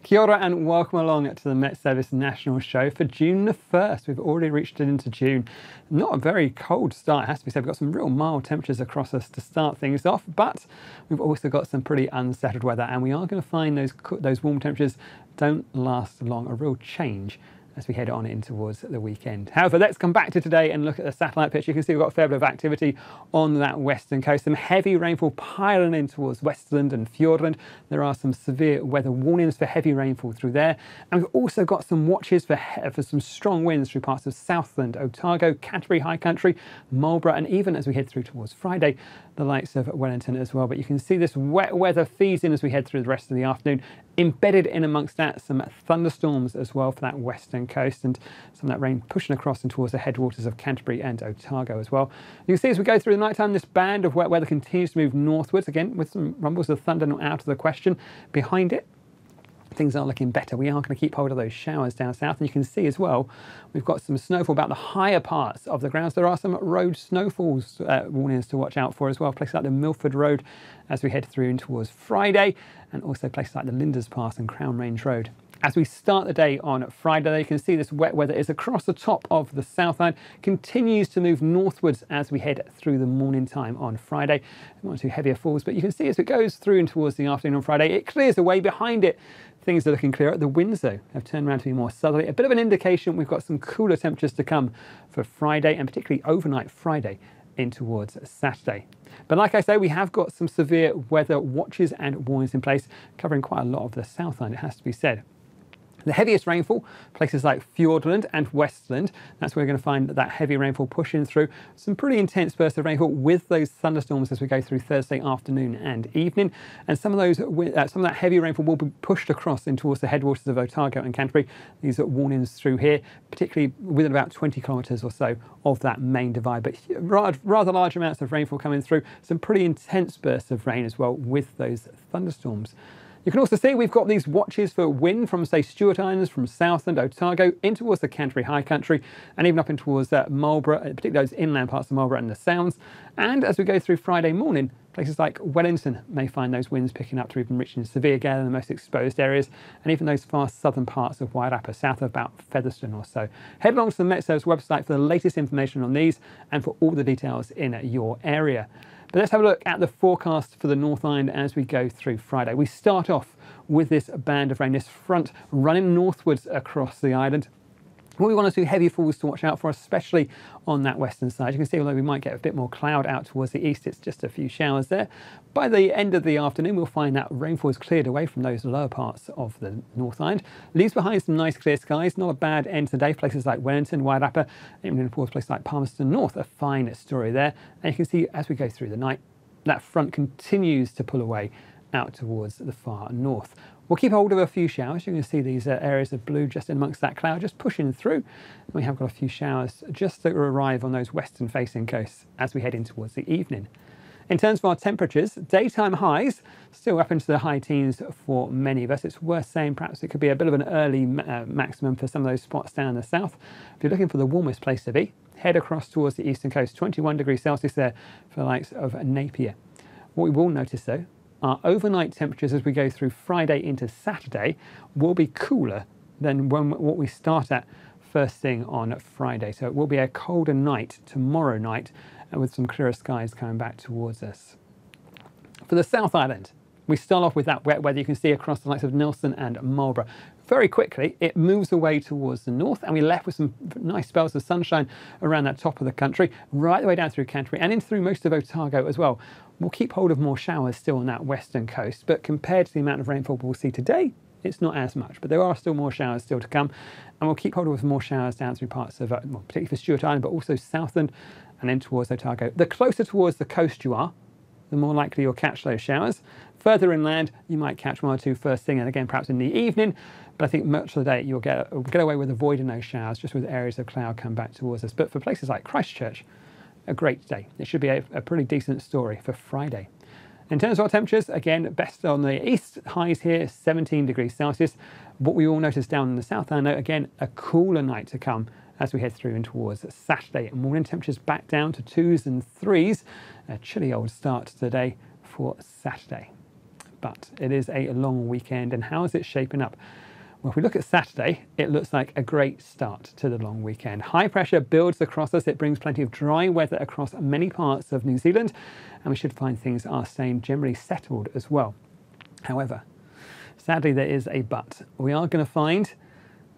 Kia ora and welcome along to the Met Service National Show for June the 1st. We've already reached into June. Not a very cold start, it has to be said. We've got some real mild temperatures across us to start things off, but we've also got some pretty unsettled weather, and we are going to find those warm temperatures don't last long. A real change as we head on in towards the weekend. However, let's come back to today and look at the satellite picture. You can see we've got a fair bit of activity on that western coast. Some heavy rainfall piling in towards Westland and Fiordland. There are some severe weather warnings for heavy rainfall through there. And we've also got some watches for some strong winds through parts of Southland, Otago, Canterbury High Country, Marlborough, and even as we head through towards Friday, the likes of Wellington as well. But you can see this wet weather feeds in as we head through the rest of the afternoon. Embedded in amongst that, some thunderstorms as well for that western coast, and some of that rain pushing across and towards the headwaters of Canterbury and Otago as well. You can see as we go through the night time, this band of wet weather continues to move northwards, again with some rumbles of thunder not out of the question. Behind it, things are looking better. We are going to keep hold of those showers down south, and you can see as well we've got some snowfall about the higher parts of the grounds. There are some road snowfalls warnings to watch out for as well, places like the Milford Road as we head through in towards Friday, and also places like the Linders Pass and Crown Range Road. As we start the day on Friday, you can see this wet weather is across the top of the Southland, continues to move northwards as we head through the morning time on Friday. One or two heavier falls, but you can see as it goes through and towards the afternoon on Friday, it clears away. Behind it, things are looking clearer. The winds, though, have turned around to be more southerly. A bit of an indication we've got some cooler temperatures to come for Friday, and particularly overnight Friday in towards Saturday. But like I say, we have got some severe weather watches and warnings in place, covering quite a lot of the Southland, it has to be said. The heaviest rainfall, places like Fiordland and Westland, that's where we're going to find that heavy rainfall pushing through. Some pretty intense bursts of rainfall with those thunderstorms as we go through Thursday afternoon and evening. And some of that heavy rainfall will be pushed across in towards the headwaters of Otago and Canterbury. These are warnings through here, particularly within about 20 kilometres or so of that main divide. But rather large amounts of rainfall coming through. Some pretty intense bursts of rain as well with those thunderstorms. You can also see we've got these watches for wind from, say, Stewart Islands, from Southland, Otago, in towards the Canterbury High Country, and even up in towards Marlborough, particularly those inland parts of Marlborough and the Sounds. And as we go through Friday morning, places like Wellington may find those winds picking up to even reaching severe gale in the most exposed areas, and even those far southern parts of Wairarapa, south of about Featherston or so. Head along to the Met Service website for the latest information on these and for all the details in your area. But let's have a look at the forecast for the North Island as we go through Friday. We start off with this band of rain, this front running northwards across the island. What we want to do, heavy falls to watch out for, especially on that western side. You can see, although we might get a bit more cloud out towards the east, it's just a few showers there. By the end of the afternoon, we'll find that rainfall is cleared away from those lower parts of the North Island. Leaves behind some nice clear skies. Not a bad end to the day. Places like Wellington, Wairarapa, even in places like Palmerston North, a fine story there. And you can see as we go through the night, that front continues to pull away out towards the far north. We'll keep hold of a few showers. You can see these areas of blue just in amongst that cloud, just pushing through. We have got a few showers just to arrive on those western facing coasts as we head in towards the evening. In terms of our temperatures, daytime highs still up into the high teens for many of us. It's worth saying perhaps it could be a bit of an early maximum for some of those spots down in the south. If you're looking for the warmest place to be, head across towards the eastern coast, 21 degrees Celsius there for the likes of Napier. What we will notice though, our overnight temperatures as we go through Friday into Saturday will be cooler than what we start at first thing on Friday. So it will be a colder night tomorrow night with some clearer skies coming back towards us. For the South Island, we start off with that wet weather you can see across the likes of Nelson and Marlborough. Very quickly, it moves away towards the north, and we're left with some nice spells of sunshine around that top of the country, right the way down through Canterbury and in through most of Otago as well. We'll keep hold of more showers still on that western coast, but compared to the amount of rainfall we'll see today, it's not as much, but there are still more showers still to come, and we'll keep hold of more showers down through parts of, particularly for Stewart Island, but also Southland and then towards Otago. The closer towards the coast you are, the more likely you'll catch those showers. Further inland, you might catch one or two first thing, and again perhaps in the evening, but I think much of the day you'll get away with avoiding those showers, just with areas of cloud come back towards us. But for places like Christchurch, a great day. It should be a pretty decent story for Friday. In terms of our temperatures, again, best on the east, highs here, 17 degrees Celsius. What we all notice down in the south island, again, a cooler night to come as we head through in towards Saturday. Morning temperatures back down to 2s and 3s. A chilly old start to the day for Saturday. but it is a long weekend. And how is it shaping up? Well, if we look at Saturday, it looks like a great start to the long weekend. High pressure builds across us. It brings plenty of dry weather across many parts of New Zealand, and we should find things are staying generally settled as well. However, sadly, there is a but. We are going to find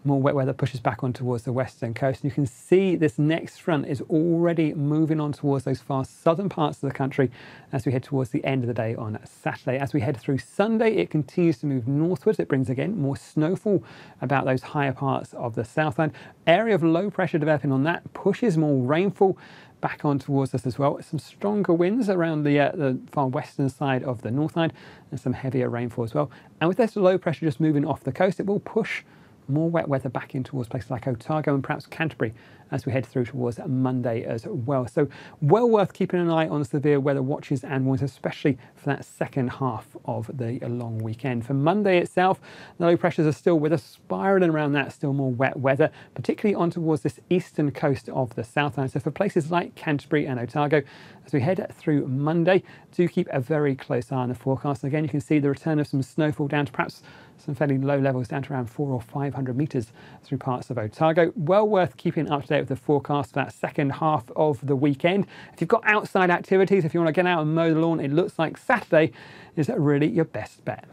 more wet weather pushes back on towards the western coast. You can see this next front is already moving on towards those far southern parts of the country as we head towards the end of the day on Saturday. As we head through Sunday, it continues to move northwards. It brings again more snowfall about those higher parts of the Southland. Area of low pressure developing on that pushes more rainfall back on towards us as well. Some stronger winds around the far western side of the Northland and some heavier rainfall as well. And with this low pressure just moving off the coast, it will push more wet weather back in towards places like Otago and perhaps Canterbury as we head through towards Monday as well. So well worth keeping an eye on severe weather watches and warnings, especially for that second half of the long weekend. For Monday itself, the low pressures are still with us, spiralling around that, still more wet weather, particularly on towards this eastern coast of the Southland. So for places like Canterbury and Otago, as we head through Monday, do keep a very close eye on the forecast. And again, you can see the return of some snowfall down to perhaps some fairly low levels down to around 400 or 500 metres through parts of Otago. Well worth keeping up to date with the forecast for that second half of the weekend. If you've got outside activities, if you want to get out and mow the lawn, it looks like Saturday is really your best bet.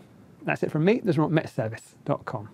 That's it from me. This is from metservice.com.